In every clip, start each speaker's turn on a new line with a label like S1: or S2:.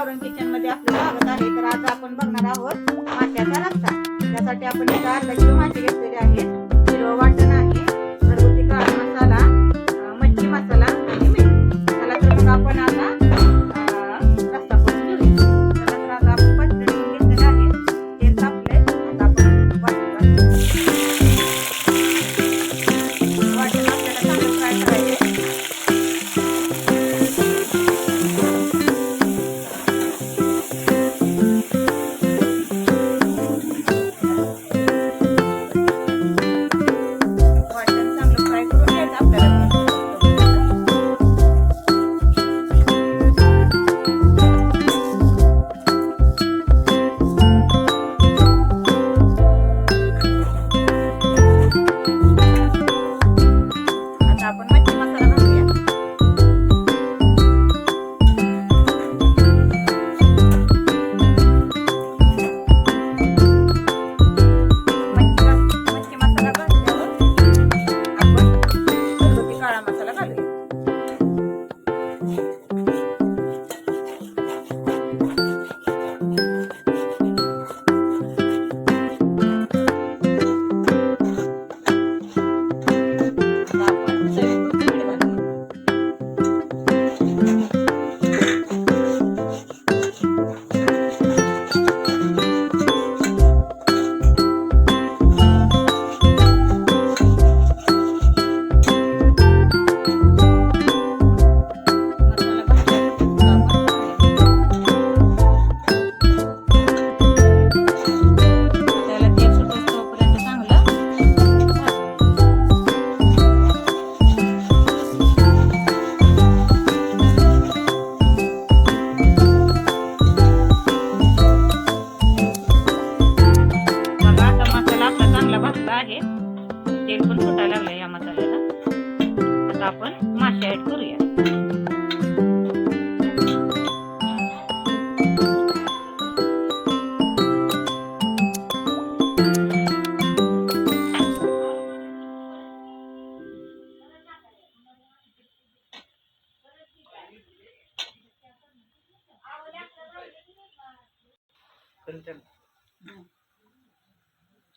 S1: गावरान किचन मध्ये आपलं स्वागत आहे. तर आज आपण बघणार आहोत माशाचा रस्सा. त्यासाठी आपण इथे अर्धा किलो मासे घेतलेले आहेत. हिरवं वाटण आहे, घरगुती काळा मसाला, मच्छी मसाला आणि मीठ. चला तर मग आपण आता रस्सा करून घेऊया. चला तर आता आपण पटकन घेतलेले आहे. तेल तापलंय. आता आपण वाटण आपल्याला चांगलं फ्राय करायचे. आपण मच्छी मसाला घालूया. मच्छी मसाला घातल्यावर आपण घरगुती काळा मसाला घालूया. आहे तेल पण सुटायला लागलं या मसाल्याला. आता आपण मासे ऍड करूया.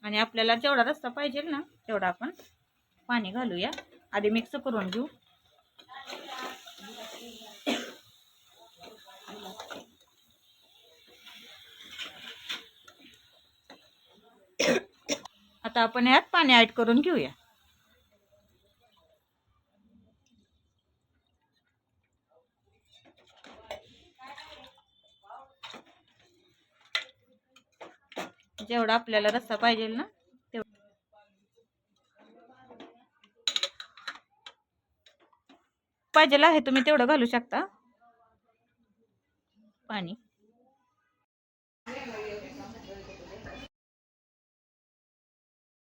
S1: आणि आपल्याला जेवढा रस्सा पाहिजे ना तेवढा आपण पाणी घालूया. आधी मिक्स करून घेऊ. आता आपण यात पाणी ऍड करून घेऊया. जेवढा आपल्याला रस्सा पाहिजे ना तेवढा पाहिजे आहे तुम्ही तेवढं घालू शकता पाणी.